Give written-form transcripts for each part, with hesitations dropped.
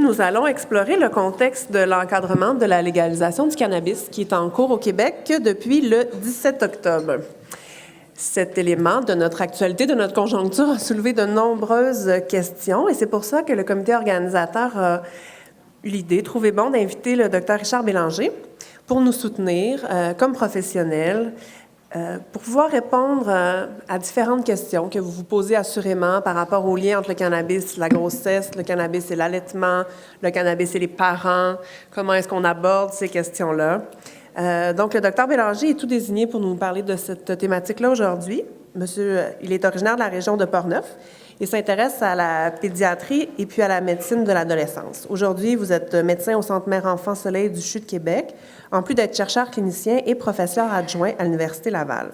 nous allons explorer le contexte de l'encadrement de la légalisation du cannabis qui est en cours au Québec depuis le 17 octobre. Cet élément de notre actualité, de notre conjoncture, a soulevé de nombreuses questions et c'est pour ça que le comité organisateur a eu l'idée, trouvé bon, d'inviter le Dr Richard Bélanger pour nous soutenir comme professionnels, pour pouvoir répondre à différentes questions que vous vous posez assurément par rapport au lien entre le cannabis, la grossesse, le cannabis et l'allaitement, le cannabis et les parents, comment est-ce qu'on aborde ces questions-là. Donc, le docteur Bélanger est tout désigné pour nous parler de cette thématique-là aujourd'hui. Monsieur, il est originaire de la région de Portneuf et s'intéresse à la pédiatrie et puis à la médecine de l'adolescence. Aujourd'hui, vous êtes médecin au Centre Mère-Enfant Soleil du CHU de Québec, en plus d'être chercheur clinicien et professeur adjoint à l'Université Laval.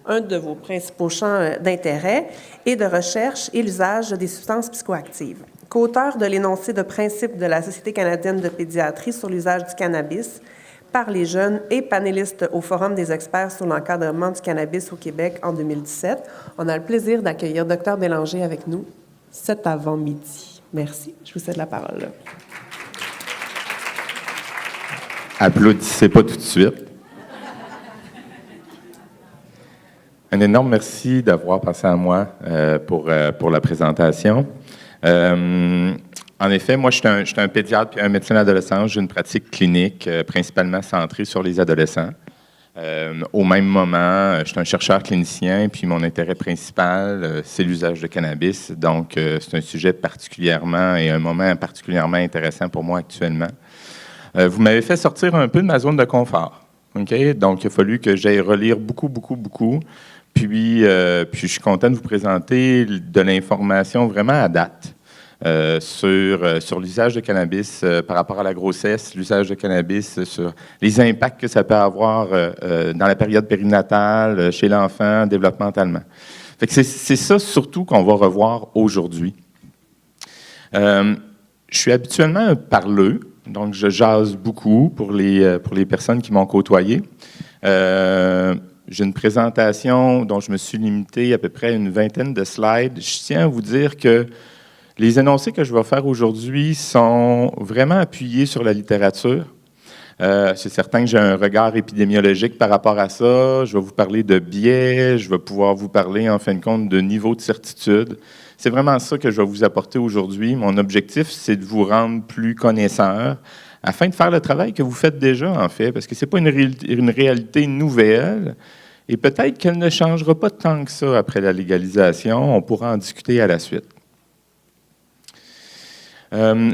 Un de vos principaux champs d'intérêt et de recherche est l'usage des substances psychoactives. Co-auteur de l'énoncé de principe de la Société canadienne de pédiatrie sur l'usage du cannabis par les jeunes et panéliste au Forum des experts sur l'encadrement du cannabis au Québec en 2017. On a le plaisir d'accueillir Dr Bélanger avec nous cet avant-midi. Merci. Je vous cède la parole. Applaudissez pas tout de suite. Un énorme merci d'avoir pensé à moi pour la présentation. En effet, moi, je suis un pédiatre et un médecin d'adolescence. J'ai une pratique clinique principalement centrée sur les adolescents. Au même moment, je suis un chercheur clinicien, puis mon intérêt principal, c'est l'usage de cannabis. Donc, c'est un sujet particulièrement et un moment particulièrement intéressant pour moi actuellement. Vous m'avez fait sortir un peu de ma zone de confort. Okay? Donc, il a fallu que j'aille relire beaucoup. Puis, je suis content de vous présenter de l'information vraiment à date. Sur l'usage de cannabis par rapport à la grossesse, l'usage de cannabis, sur les impacts que ça peut avoir dans la période périnatale, chez l'enfant, développemental. Fait que c'est ça surtout qu'on va revoir aujourd'hui. Je suis habituellement un parleux, donc je jase beaucoup pour les personnes qui m'ont côtoyé. J'ai une présentation dont je me suis limité à peu près une vingtaine de slides. Je tiens à vous dire que les énoncés que je vais faire aujourd'hui sont vraiment appuyés sur la littérature. C'est certain que j'ai un regard épidémiologique par rapport à ça. Je vais vous parler de biais, je vais pouvoir vous parler, en fin de compte, de niveau de certitude. C'est vraiment ça que je vais vous apporter aujourd'hui. Mon objectif, c'est de vous rendre plus connaisseurs afin de faire le travail que vous faites déjà, en fait, parce que ce n'est pas une réalité nouvelle et peut-être qu'elle ne changera pas tant que ça après la légalisation. On pourra en discuter à la suite.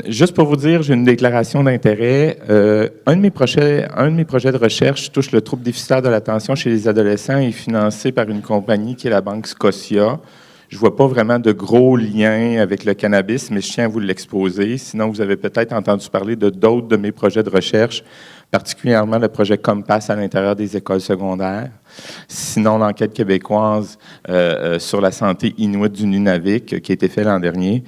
Juste pour vous dire, j'ai une déclaration d'intérêt. Un de mes projets de recherche touche le trouble déficitaire de l'attention chez les adolescents et est financé par une compagnie qui est la Banque Scotia. Je ne vois pas vraiment de gros liens avec le cannabis, mais je tiens à vous l'exposer. Sinon, vous avez peut-être entendu parler de d'autres de mes projets de recherche, particulièrement le projet Compass à l'intérieur des écoles secondaires. Sinon, l'enquête québécoise sur la santé inuite du Nunavik qui a été faite l'an dernier.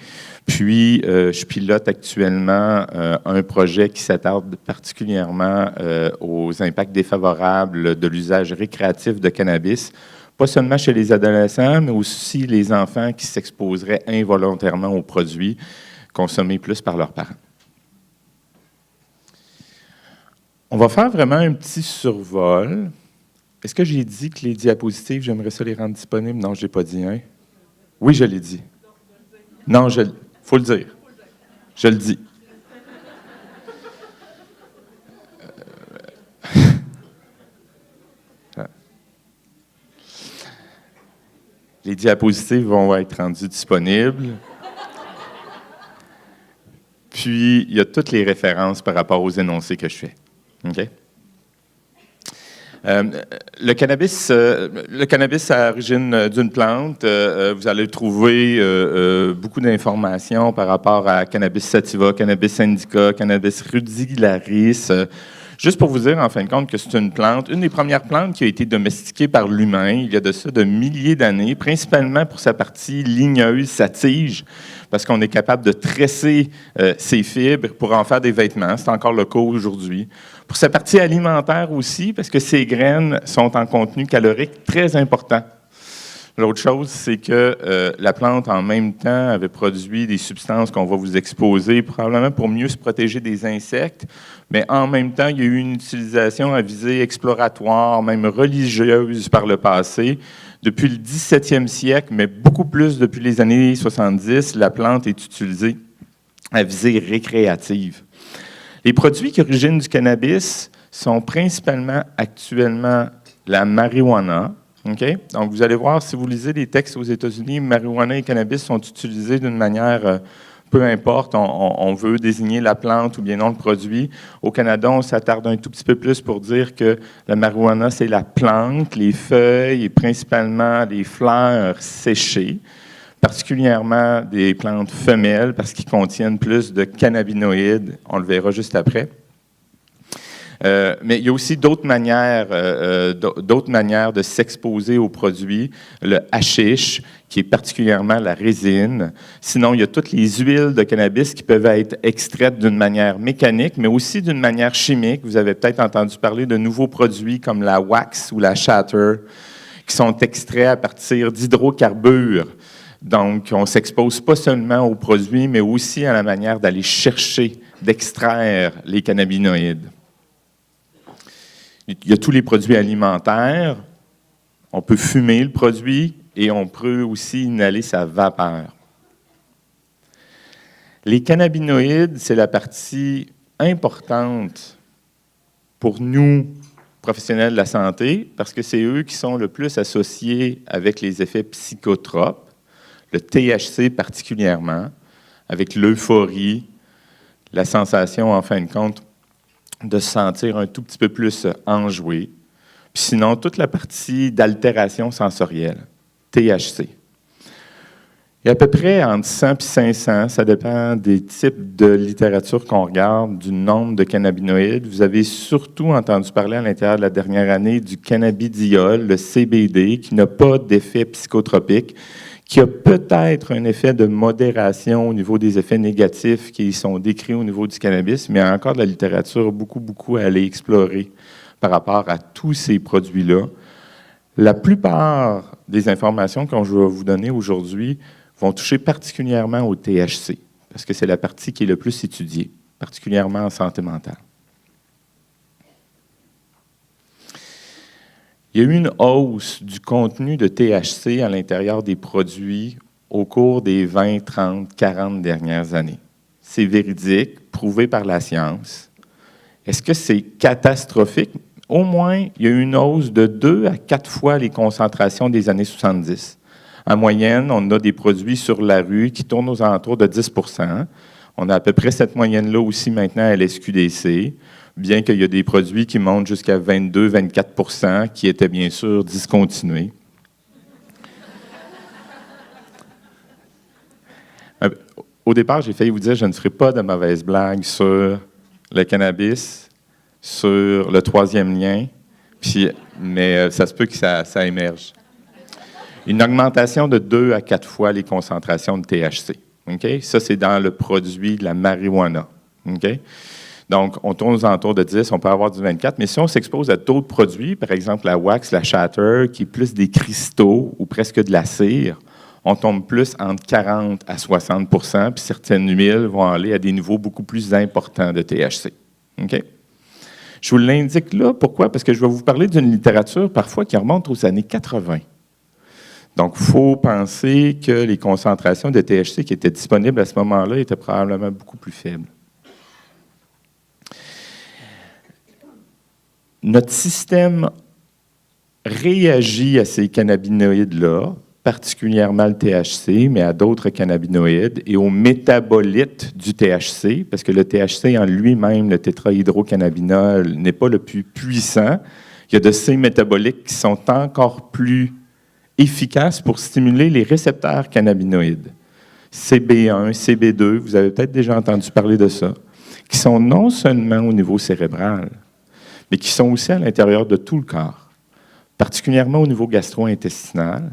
Puis, je pilote actuellement un projet qui s'attarde particulièrement aux impacts défavorables de l'usage récréatif de cannabis, pas seulement chez les adolescents, mais aussi les enfants qui s'exposeraient involontairement aux produits consommés plus par leurs parents. On va faire vraiment un petit survol. Est-ce que j'ai dit que les diapositives, j'aimerais ça les rendre disponibles? Non, je n'ai pas dit, hein? Oui, je l'ai dit. Non, faut le dire. Je le dis. Les diapositives vont être rendues disponibles. Puis, il y a toutes les références par rapport aux énoncés que je fais. OK? Le cannabis à l'origine d'une plante, vous allez trouver beaucoup d'informations par rapport à cannabis sativa, cannabis indica, cannabis rudilaris. Juste pour vous dire, en fin de compte, que c'est une plante, une des premières plantes qui a été domestiquée par l'humain il y a de ça de milliers d'années, principalement pour sa partie ligneuse, sa tige, parce qu'on est capable de tresser ses fibres pour en faire des vêtements. C'est encore le cas aujourd'hui. Pour sa partie alimentaire aussi, parce que ses graines sont en contenu calorique très important. L'autre chose, c'est que la plante, en même temps, avait produit des substances qu'on va vous exposer, probablement pour mieux se protéger des insectes, mais en même temps, il y a eu une utilisation à visée exploratoire, même religieuse par le passé. Depuis le 17e siècle, mais beaucoup plus depuis les années 70, la plante est utilisée à visée récréative. Les produits qui originent du cannabis sont principalement actuellement la marijuana. Okay? Donc, vous allez voir, si vous lisez les textes aux États-Unis, marijuana et cannabis sont utilisés d'une manière, peu importe, on veut désigner la plante ou bien non le produit. Au Canada, on s'attarde un tout petit peu plus pour dire que la marijuana, c'est la plante, les feuilles et principalement les fleurs séchées, particulièrement des plantes femelles parce qu'ils contiennent plus de cannabinoïdes. On le verra juste après. Mais il y a aussi d'autres manières de s'exposer aux produits. Le hashish, qui est particulièrement la résine. Sinon, il y a toutes les huiles de cannabis qui peuvent être extraites d'une manière mécanique, mais aussi d'une manière chimique. Vous avez peut-être entendu parler de nouveaux produits comme la wax ou la shatter, qui sont extraits à partir d'hydrocarbures. Donc, on ne s'expose pas seulement aux produits, mais aussi à la manière d'aller chercher, d'extraire les cannabinoïdes. Il y a tous les produits alimentaires. On peut fumer le produit et on peut aussi inhaler sa vapeur. Les cannabinoïdes, c'est la partie importante pour nous, professionnels de la santé, parce que c'est eux qui sont le plus associés avec les effets psychotropes, le THC particulièrement, avec l'euphorie, la sensation, en fin de compte, de se sentir un tout petit peu plus enjoué. Puis sinon, toute la partie d'altération sensorielle, THC. Il y a à peu près entre 100 et 500, ça dépend des types de littérature qu'on regarde, du nombre de cannabinoïdes. Vous avez surtout entendu parler à l'intérieur de la dernière année du cannabidiol, le CBD, qui n'a pas d'effet psychotropique, qui a peut-être un effet de modération au niveau des effets négatifs qui sont décrits au niveau du cannabis, mais il y a encore de la littérature beaucoup à aller explorer par rapport à tous ces produits-là. La plupart des informations que je vais vous donner aujourd'hui vont toucher particulièrement au THC, parce que c'est la partie qui est le plus étudiée, particulièrement en santé mentale. Il y a eu une hausse du contenu de THC à l'intérieur des produits au cours des 20, 30, 40 dernières années. C'est véridique, prouvé par la science. Est-ce que c'est catastrophique? Au moins, il y a eu une hausse de 2 à 4 fois les concentrations des années 70. En moyenne, on a des produits sur la rue qui tournent aux alentours de 10 %. On a à peu près cette moyenne-là aussi maintenant à l'SQDC. Bien qu'il y ait des produits qui montent jusqu'à 22-24 % qui étaient bien sûr discontinués. Au départ, j'ai failli vous dire que je ne ferai pas de mauvaises blagues sur le cannabis, sur le troisième lien, mais ça se peut que ça émerge. Une augmentation de 2 à 4 fois les concentrations de THC. Okay? Ça, c'est dans le produit de la marijuana. Okay? Donc, on tourne aux alentours de 10, on peut avoir du 24, mais si on s'expose à d'autres produits, par exemple la wax, la shatter, qui est plus des cristaux ou presque de la cire, on tombe plus entre 40 à 60 %, puis certaines huiles vont aller à des niveaux beaucoup plus importants de THC. Okay? Je vous l'indique là, pourquoi? Parce que je vais vous parler d'une littérature parfois qui remonte aux années 80. Donc, il faut penser que les concentrations de THC qui étaient disponibles à ce moment-là étaient probablement beaucoup plus faibles. Notre système réagit à ces cannabinoïdes-là, particulièrement le THC, mais à d'autres cannabinoïdes et aux métabolites du THC, parce que le THC en lui-même, le tétrahydrocannabinol, n'est pas le plus puissant. Il y a de ces métabolites qui sont encore plus efficaces pour stimuler les récepteurs cannabinoïdes. CB1, CB2, vous avez peut-être déjà entendu parler de ça, qui sont non seulement au niveau cérébral, mais qui sont aussi à l'intérieur de tout le corps, particulièrement au niveau gastro-intestinal,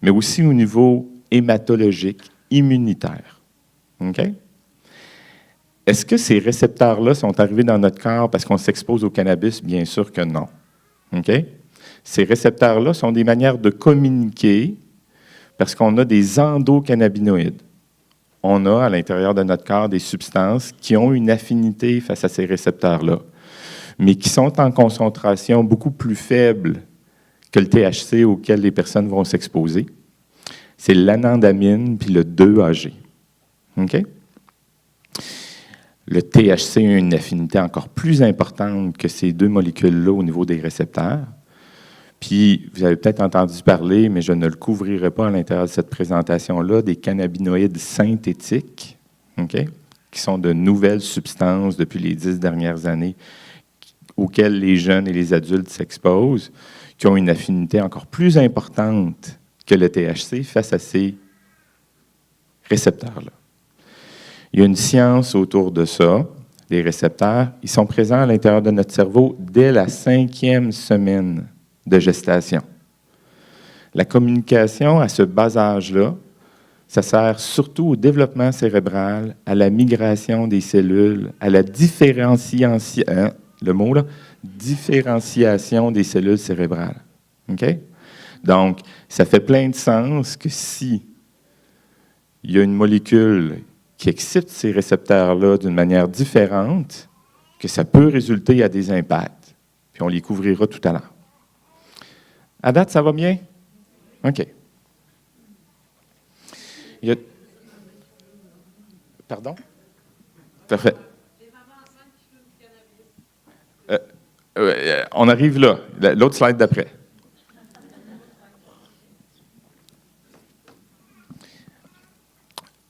mais aussi au niveau hématologique, immunitaire. Okay? Est-ce que ces récepteurs-là sont arrivés dans notre corps parce qu'on s'expose au cannabis? Bien sûr que non. Okay? Ces récepteurs-là sont des manières de communiquer parce qu'on a des endocannabinoïdes. On a à l'intérieur de notre corps des substances qui ont une affinité face à ces récepteurs-là, mais qui sont en concentration beaucoup plus faible que le THC auquel les personnes vont s'exposer. C'est l'anandamine puis le 2-AG. OK? Le THC a une affinité encore plus importante que ces deux molécules-là au niveau des récepteurs. Puis, vous avez peut-être entendu parler, mais je ne le couvrirai pas à l'intérieur de cette présentation-là, des cannabinoïdes synthétiques, OK, qui sont de nouvelles substances depuis les 10 dernières années auxquelles les jeunes et les adultes s'exposent, qui ont une affinité encore plus importante que le THC face à ces récepteurs-là. Il y a une science autour de ça, les récepteurs. Ils sont présents à l'intérieur de notre cerveau dès la 5e semaine de gestation. La communication à ce bas âge-là, ça sert surtout au développement cérébral, à la migration des cellules, à la différenciation, différenciation des cellules cérébrales. OK? Donc, ça fait plein de sens que si il y a une molécule qui excite ces récepteurs-là d'une manière différente, que ça peut résulter à des impacts. Puis on les couvrira tout à l'heure. À date, ça va bien? OK. Pardon? Parfait. On arrive là. L'autre slide d'après.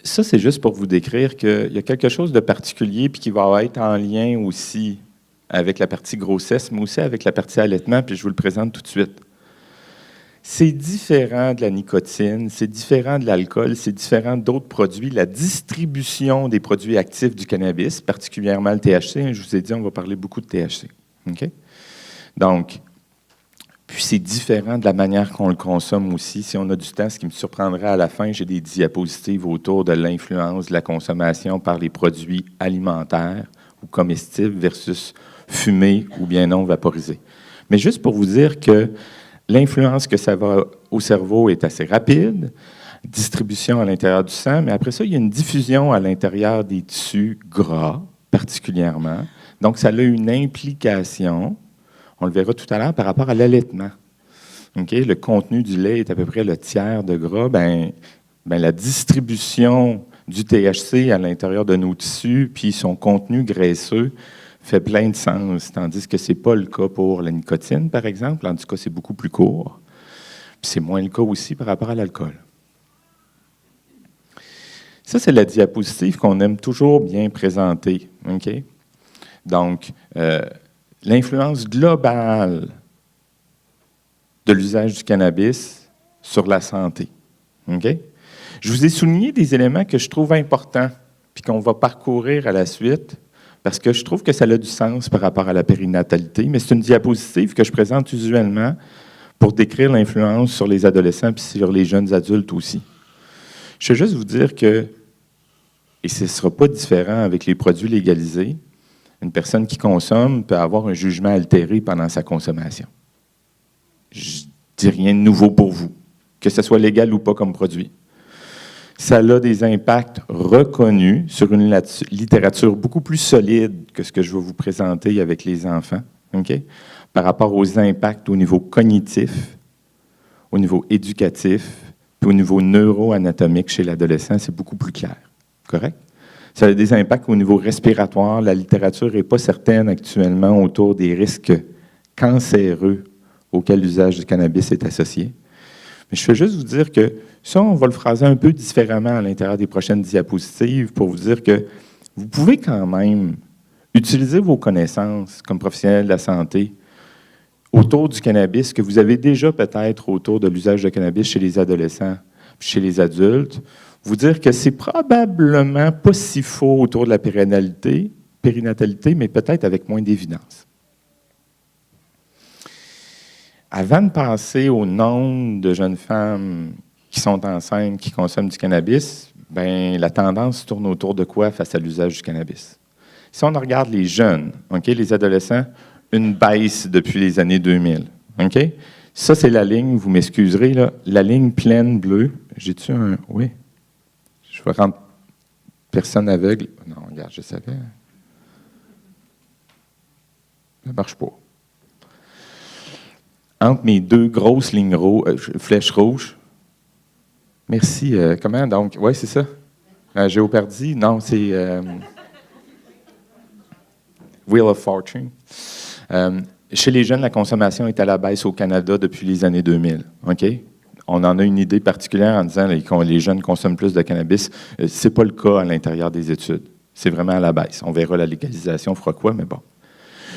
Ça, c'est juste pour vous décrire qu'il y a quelque chose de particulier puis qui va être en lien aussi avec la partie grossesse, mais aussi avec la partie allaitement, puis je vous le présente tout de suite. C'est différent de la nicotine, c'est différent de l'alcool, c'est différent d'autres produits. La distribution des produits actifs du cannabis, particulièrement le THC, je vous ai dit, on va parler beaucoup de THC. OK? Donc, puis c'est différent de la manière qu'on le consomme aussi. Si on a du temps, ce qui me surprendrait à la fin, j'ai des diapositives autour de l'influence de la consommation par les produits alimentaires ou comestibles versus fumés ou bien non vaporisés. Mais juste pour vous dire que l'influence que ça va au cerveau est assez rapide, distribution à l'intérieur du sang, mais après ça, il y a une diffusion à l'intérieur des tissus gras, particulièrement. Donc, ça a une implication, on le verra tout à l'heure, par rapport à l'allaitement. Okay? Le contenu du lait est à peu près le tiers de gras. La distribution du THC à l'intérieur de nos tissus, puis son contenu graisseux, fait plein de sens, tandis que ce n'est pas le cas pour la nicotine, par exemple. En tout cas, c'est beaucoup plus court. Puis c'est moins le cas aussi par rapport à l'alcool. Ça, c'est la diapositive qu'on aime toujours bien présenter. Okay? Donc, l'influence globale de l'usage du cannabis sur la santé. Okay? Je vous ai souligné des éléments que je trouve importants, puis qu'on va parcourir à la suite, parce que je trouve que ça a du sens par rapport à la périnatalité, mais c'est une diapositive que je présente usuellement pour décrire l'influence sur les adolescents puis sur les jeunes adultes aussi. Je veux juste vous dire que, et ce ne sera pas différent avec les produits légalisés, une personne qui consomme peut avoir un jugement altéré pendant sa consommation. Je ne dis rien de nouveau pour vous, que ce soit légal ou pas comme produit. Ça a des impacts reconnus sur une littérature beaucoup plus solide que ce que je vais vous présenter avec les enfants, okay? Par rapport aux impacts au niveau cognitif, au niveau éducatif, puis au niveau neuroanatomique chez l'adolescent, c'est beaucoup plus clair. Correct? Ça a des impacts au niveau respiratoire. La littérature n'est pas certaine actuellement autour des risques cancéreux auxquels l'usage du cannabis est associé. Mais je veux juste vous dire que ça, on va le phraser un peu différemment à l'intérieur des prochaines diapositives pour vous dire que vous pouvez quand même utiliser vos connaissances comme professionnel de la santé autour du cannabis que vous avez déjà peut-être autour de l'usage de cannabis chez les adolescents, chez les adultes, vous dire que c'est probablement pas si faux autour de la périnatalité, mais peut-être avec moins d'évidence. Avant de passer au nombre de jeunes femmes qui sont enceintes, qui consomment du cannabis, la tendance tourne autour de quoi face à l'usage du cannabis? Si on regarde les jeunes, okay, les adolescents, une baisse depuis les années 2000. Okay? Ça, c'est la ligne, vous m'excuserez, là, la ligne pleine bleue. J'ai-tu un... Oui. Je vais rendre personne aveugle. Non, regarde, je savais. Ça ne marche pas. Entre mes deux grosses lignes flèches rouges. Merci. Comment donc? Oui, c'est ça. Géopardie? Non, c'est Wheel of Fortune. Chez les jeunes, la consommation est à la baisse au Canada depuis les années 2000. OK? On en a une idée particulière en disant que les jeunes consomment plus de cannabis. Ce n'est pas le cas à l'intérieur des études. C'est vraiment à la baisse. On verra la légalisation fera quoi, mais bon.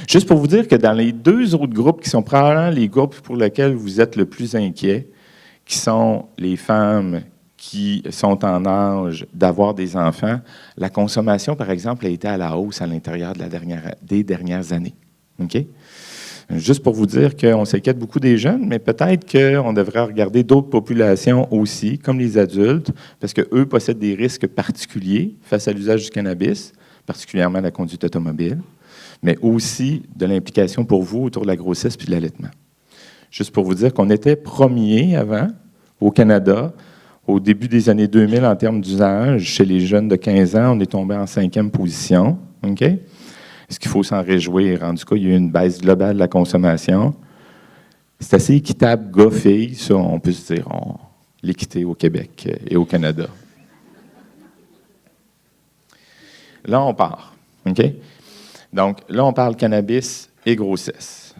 Juste pour vous dire que dans les deux autres groupes qui sont probablement les groupes pour lesquels vous êtes le plus inquiet, qui sont les femmes qui sont en âge d'avoir des enfants, la consommation, par exemple, a été à la hausse à l'intérieur des dernières années. OK? Juste pour vous dire qu'on s'inquiète beaucoup des jeunes, mais peut-être qu'on devrait regarder d'autres populations aussi, comme les adultes, parce qu'eux possèdent des risques particuliers face à l'usage du cannabis, particulièrement la conduite automobile, mais aussi de l'implication pour vous autour de la grossesse puis de l'allaitement. Juste pour vous dire qu'on était premier avant, au Canada, au début des années 2000 en termes d'usage. Chez les jeunes de 15 ans, on est tombé en 5e position. OK? Est-ce qu'il faut s'en réjouir? En tout cas, il y a eu une baisse globale de la consommation. C'est assez équitable, gars-filles, ça, on peut se dire, l'équité au Québec et au Canada. Là, on part. OK? Donc, là, on parle cannabis et grossesse.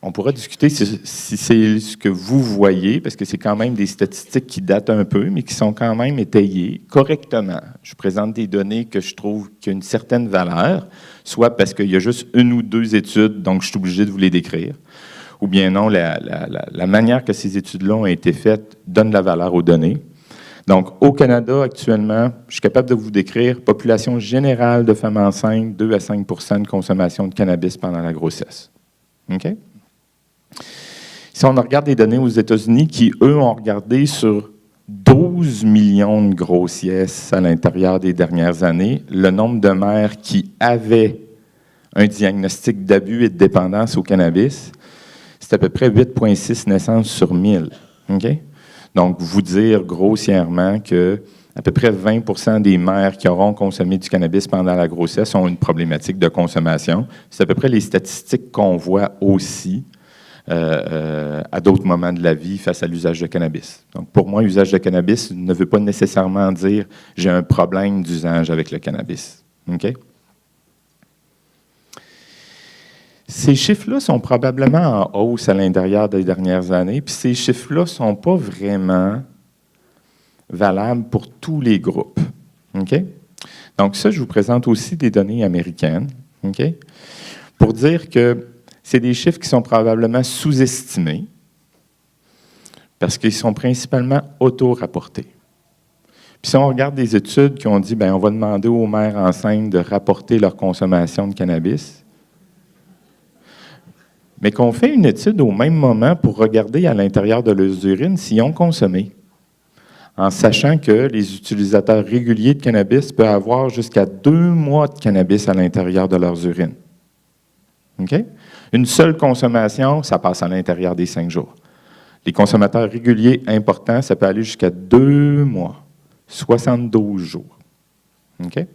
On pourra discuter si c'est ce que vous voyez, parce que c'est quand même des statistiques qui datent un peu, mais qui sont quand même étayées correctement. Je présente des données que je trouve qui ont une certaine valeur, soit parce qu'il y a juste une ou deux études, donc je suis obligé de vous les décrire, ou bien non, la manière que ces études-là ont été faites donne de la valeur aux données. Donc, au Canada, actuellement, je suis capable de vous décrire population générale de femmes enceintes, 2 à 5 % de consommation de cannabis pendant la grossesse. OK? Si on regarde des données aux États-Unis qui, eux, ont regardé sur 12 millions de grossesses à l'intérieur des dernières années, le nombre de mères qui avaient un diagnostic d'abus et de dépendance au cannabis, c'est à peu près 8,6 naissances sur 1000. Okay? Donc, vous dire grossièrement que à peu près 20 % des mères qui auront consommé du cannabis pendant la grossesse ont une problématique de consommation. C'est à peu près les statistiques qu'on voit aussi à d'autres moments de la vie face à l'usage de cannabis. Donc, pour moi, l'usage de cannabis ne veut pas nécessairement dire « j'ai un problème d'usage avec le cannabis ». Okay? Ces chiffres-là sont probablement en hausse à l'intérieur des dernières années, puis ces chiffres-là ne sont pas vraiment valables pour tous les groupes. Okay? Donc ça, je vous présente aussi des données américaines, okay? Pour dire que c'est des chiffres qui sont probablement sous-estimés parce qu'ils sont principalement auto-rapportés. Puis si on regarde des études qui ont dit, bien, on va demander aux mères enceintes de rapporter leur consommation de cannabis, mais qu'on fait une étude au même moment pour regarder à l'intérieur de leurs urines s'ils ont consommé, en sachant que les utilisateurs réguliers de cannabis peuvent avoir jusqu'à 2 mois de cannabis à l'intérieur de leurs urines. Okay? Une seule consommation, ça passe à l'intérieur des 5 jours. Les consommateurs réguliers importants, ça peut aller jusqu'à 2 mois, 72 jours. Okay?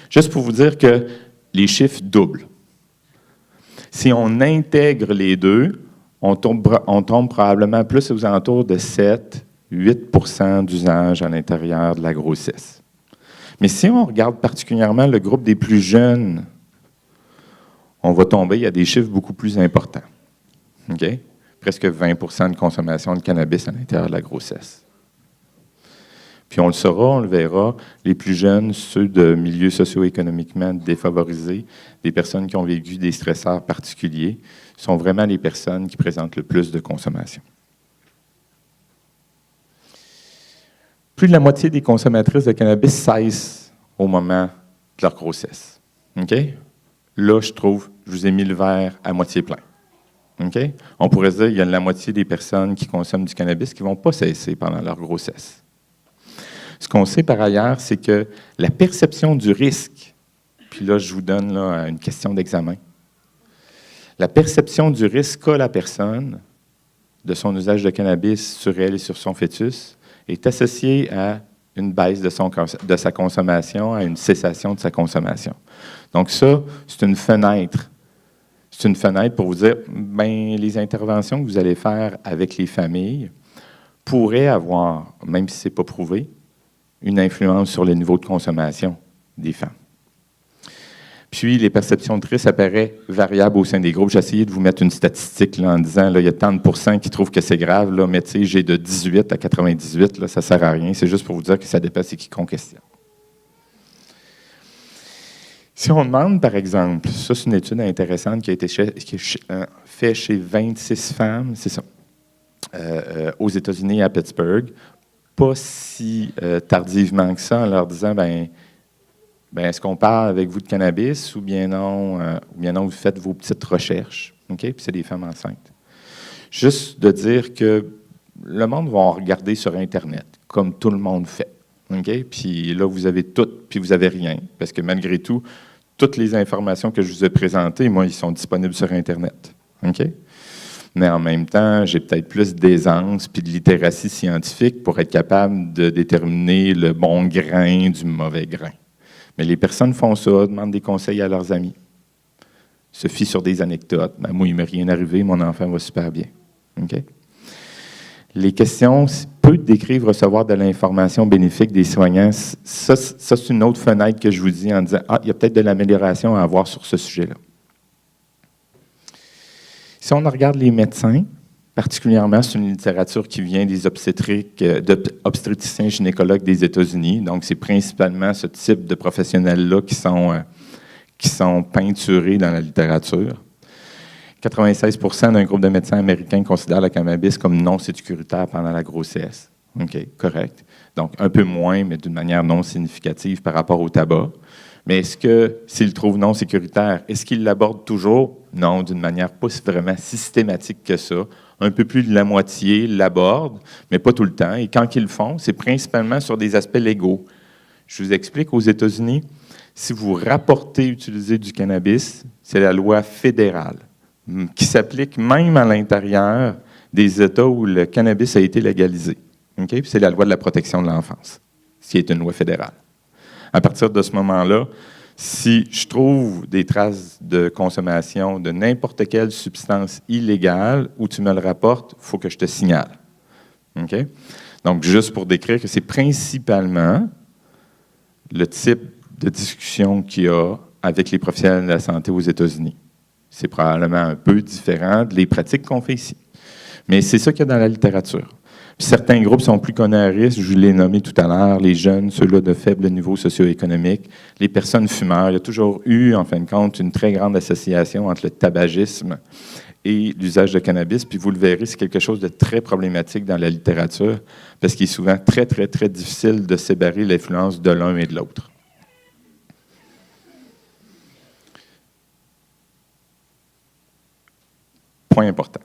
Juste pour vous dire que les chiffres doublent. Si on intègre les deux, on tombe probablement plus aux alentours de 7-8 % d'usage à l'intérieur de la grossesse. Mais si on regarde particulièrement le groupe des plus jeunes, on va tomber à des chiffres beaucoup plus importants. Okay? Presque 20 % de consommation de cannabis à l'intérieur de la grossesse. Puis on le saura, on le verra, les plus jeunes, ceux de milieux socio-économiquement défavorisés, des personnes qui ont vécu des stresseurs particuliers, sont vraiment les personnes qui présentent le plus de consommation. Plus de la moitié des consommatrices de cannabis cessent au moment de leur grossesse. Okay? Là, je vous ai mis le verre à moitié plein. Okay? On pourrait dire qu'il y a la moitié des personnes qui consomment du cannabis qui ne vont pas cesser pendant leur grossesse. Ce qu'on sait par ailleurs, c'est que la perception du risque, puis là, je vous donne là, une question d'examen. La perception du risque qu'a la personne de son usage de cannabis sur elle et sur son fœtus est associée à une baisse de sa consommation, à une cessation de sa consommation. Donc ça, c'est une fenêtre. C'est une fenêtre pour vous dire, bien, les interventions que vous allez faire avec les familles pourraient avoir, même si ce n'est pas prouvé, une influence sur les niveaux de consommation des femmes. Puis, les perceptions de risque apparaissent variables au sein des groupes. J'ai essayé de vous mettre une statistique là, en disant là, il y a tant de pourcents qui trouvent que c'est grave, là, mais tu sais, j'ai de 18 à 98, là, ça ne sert à rien. C'est juste pour vous dire que ça dépend c'est qui qu'on questionne. Si on demande, par exemple, ça c'est une étude intéressante qui a été faite chez 26 femmes, c'est ça, aux États-Unis à Pittsburgh, pas si tardivement que ça, en leur disant, est-ce qu'on parle avec vous de cannabis ou bien non, vous faites vos petites recherches, OK? Puis c'est des femmes enceintes. Juste de dire que le monde va regarder sur Internet, comme tout le monde fait, OK? Puis là, vous avez tout, puis vous n'avez rien, parce que malgré tout, toutes les informations que je vous ai présentées, moi, ils sont disponibles sur Internet, OK? Mais en même temps, j'ai peut-être plus d'aisance puis de littératie scientifique pour être capable de déterminer le bon grain du mauvais grain. Mais les personnes font ça, demandent des conseils à leurs amis, se fient sur des anecdotes. Moi, il ne m'est rien arrivé, mon enfant va super bien. Okay? Les questions, peut décrire recevoir de l'information bénéfique des soignants, ça c'est une autre fenêtre que je vous dis en disant « Ah, il y a peut-être de l'amélioration à avoir sur ce sujet-là ». Si on regarde les médecins, particulièrement, c'est une littérature qui vient des obstétriciens gynécologues des États-Unis. Donc, c'est principalement ce type de professionnels-là qui sont peinturés dans la littérature. 96% d'un groupe de médecins américains considèrent le cannabis comme non sécuritaire pendant la grossesse. OK, correct. Donc, un peu moins, mais d'une manière non significative par rapport au tabac. Mais est-ce que, s'ils le trouvent non sécuritaire, est-ce qu'ils l'abordent toujours? Non, d'une manière pas vraiment systématique que ça. Un peu plus de la moitié l'abordent, mais pas tout le temps. Et quand ils le font, c'est principalement sur des aspects légaux. Je vous explique, aux États-Unis, si vous rapportez utiliser du cannabis, c'est la loi fédérale qui s'applique même à l'intérieur des États où le cannabis a été légalisé. Okay? Puis c'est la loi de la protection de l'enfance, qui est une loi fédérale. À partir de ce moment-là, si je trouve des traces de consommation de n'importe quelle substance illégale où tu me le rapportes, il faut que je te signale. Okay? Donc, juste pour décrire que c'est principalement le type de discussion qu'il y a avec les professionnels de la santé aux États-Unis. C'est probablement un peu différent des pratiques qu'on fait ici. Mais c'est ça qu'il y a dans la littérature. Puis certains groupes sont plus connus à risque, je l'ai nommé tout à l'heure, les jeunes, ceux-là de faible niveau socio-économique, les personnes fumeurs. Il y a toujours eu, en fin de compte, une très grande association entre le tabagisme et l'usage de cannabis. Puis vous le verrez, c'est quelque chose de très problématique dans la littérature, parce qu'il est souvent très, très, très difficile de séparer l'influence de l'un et de l'autre. Point important.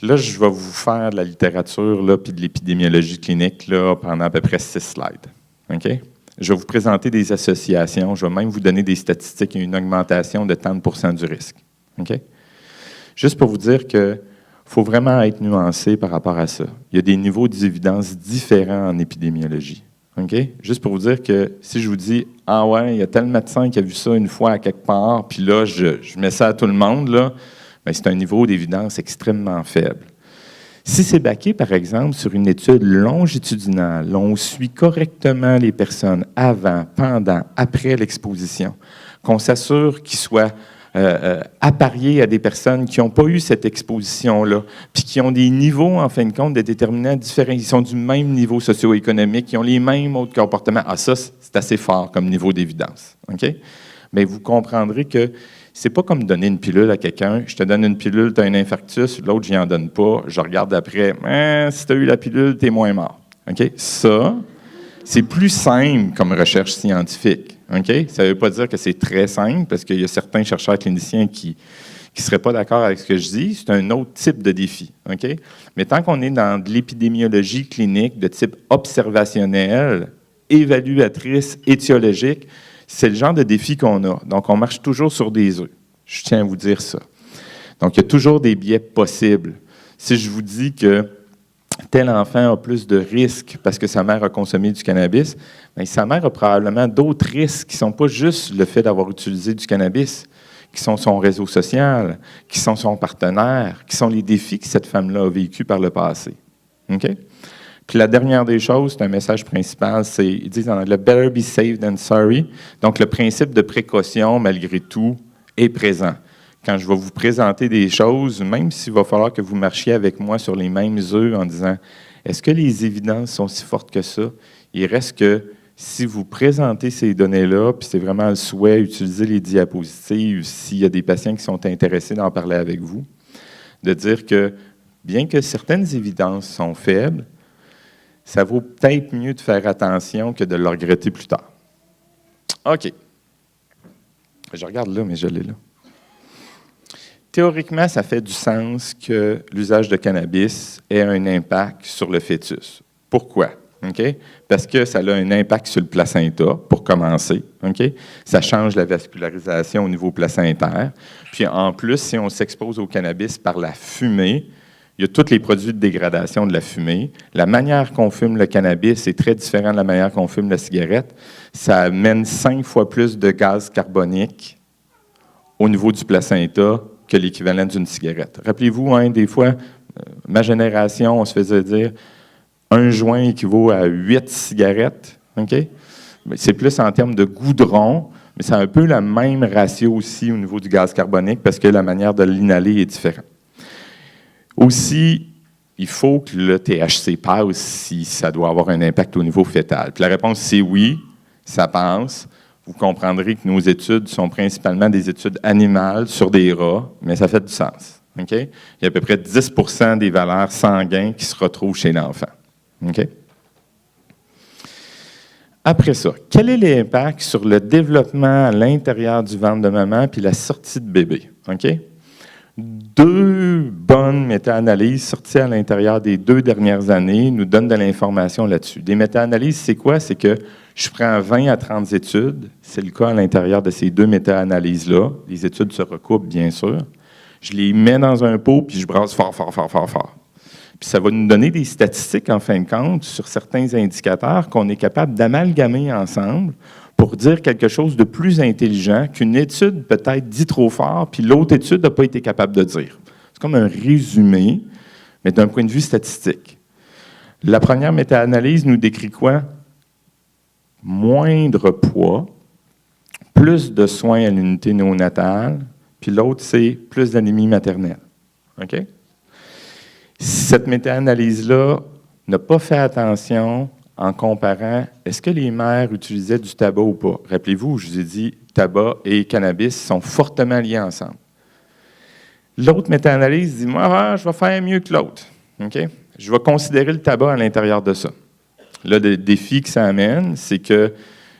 Là, je vais vous faire de la littérature là, puis de l'épidémiologie clinique là, pendant à peu près 6 slides. Okay? Je vais vous présenter des associations. Je vais même vous donner des statistiques et une augmentation de tant de % du risque. Okay? Juste pour vous dire qu'il faut vraiment être nuancé par rapport à ça. Il y a des niveaux d'évidence différents en épidémiologie. Okay? Juste pour vous dire que si je vous dis « Ah ouais, il y a tel médecin qui a vu ça une fois à quelque part, puis là, je mets ça à tout le monde, là, bien, c'est un niveau d'évidence extrêmement faible. » Si c'est baqué, par exemple, sur une étude longitudinale, là, on suit correctement les personnes avant, pendant, après l'exposition, qu'on s'assure qu'ils soient appariés à des personnes qui n'ont pas eu cette exposition-là, puis qui ont des niveaux, en fin de compte, de déterminants différents. Ils sont du même niveau socio-économique, ils ont les mêmes autres comportements. Ah, ça, c'est assez fort comme niveau d'évidence. OK? Mais vous comprendrez que c'est pas comme donner une pilule à quelqu'un. Je te donne une pilule, tu as un infarctus, l'autre, je n'y en donne pas. Je regarde après, si tu as eu la pilule, tu es moins mort. OK? Ça, c'est plus simple comme recherche scientifique. Okay? Ça ne veut pas dire que c'est très simple, parce qu'il y a certains chercheurs cliniciens qui ne seraient pas d'accord avec ce que je dis. C'est un autre type de défi. Okay? Mais tant qu'on est dans de l'épidémiologie clinique de type observationnel, évaluatrice, étiologique, c'est le genre de défi qu'on a. Donc, on marche toujours sur des œufs. Je tiens à vous dire ça. Donc, il y a toujours des biais possibles. Si je vous dis que tel enfant a plus de risques parce que sa mère a consommé du cannabis, bien, sa mère a probablement d'autres risques qui ne sont pas juste le fait d'avoir utilisé du cannabis, qui sont son réseau social, qui sont son partenaire, qui sont les défis que cette femme-là a vécu par le passé. OK? Puis la dernière des choses, c'est un message principal, c'est, ils disent en anglais « better be safe than sorry ». Donc, le principe de précaution, malgré tout, est présent. Quand je vais vous présenter des choses, même s'il va falloir que vous marchiez avec moi sur les mêmes œufs en disant « est-ce que les évidences sont si fortes que ça? » Il reste que si vous présentez ces données-là, puis c'est vraiment le souhait, utiliser les diapositives, s'il y a des patients qui sont intéressés d'en parler avec vous, de dire que bien que certaines évidences sont faibles, ça vaut peut-être mieux de faire attention que de le regretter plus tard. OK. Je regarde là, mais je l'ai là. Théoriquement, ça fait du sens que l'usage de cannabis ait un impact sur le fœtus. Pourquoi? Okay? Parce que ça a un impact sur le placenta, pour commencer. Okay? Ça change la vascularisation au niveau placentaire. Puis en plus, si on s'expose au cannabis par la fumée, il y a tous les produits de dégradation de la fumée. La manière qu'on fume le cannabis est très différente de la manière qu'on fume la cigarette. Ça amène 5 fois plus de gaz carbonique au niveau du placenta que l'équivalent d'une cigarette. Rappelez-vous, hein, des fois, ma génération, on se faisait dire un joint équivaut à 8 cigarettes. Okay? C'est plus en termes de goudron, mais c'est un peu le même ratio aussi au niveau du gaz carbonique parce que la manière de l'inhaler est différente. Aussi, il faut que le THC passe si ça doit avoir un impact au niveau fœtal. Puis la réponse, c'est oui, ça passe. Vous comprendrez que nos études sont principalement des études animales sur des rats, mais ça fait du sens. Okay? Il y a à peu près 10 % des valeurs sanguines qui se retrouvent chez l'enfant. Okay? Après ça, quel est l'impact sur le développement à l'intérieur du ventre de maman puis la sortie de bébé? Okay? 2 bonnes méta-analyses sorties à l'intérieur des 2 dernières années nous donnent de l'information là-dessus. Des méta-analyses, c'est quoi? C'est que je prends 20 à 30 études. C'est le cas à l'intérieur de ces 2 méta-analyses-là. Les études se recoupent, bien sûr. Je les mets dans un pot, puis je brasse fort, fort, fort, fort, fort. Puis ça va nous donner des statistiques, en fin de compte, sur certains indicateurs qu'on est capable d'amalgamer ensemble pour dire quelque chose de plus intelligent qu'une étude peut-être dit trop fort, puis l'autre étude n'a pas été capable de dire. C'est comme un résumé, mais d'un point de vue statistique. La première méta-analyse nous décrit quoi? Moindre poids, plus de soins à l'unité néonatale, puis l'autre, c'est plus d'anémie maternelle. OK? Cette méta-analyse-là n'a pas fait attention en comparant, est-ce que les mères utilisaient du tabac ou pas? Rappelez-vous, je vous ai dit, tabac et cannabis sont fortement liés ensemble. L'autre méta-analyse dit, moi, je vais faire mieux que l'autre. Okay? Je vais considérer le tabac à l'intérieur de ça. Là, le défi que ça amène, c'est qu'il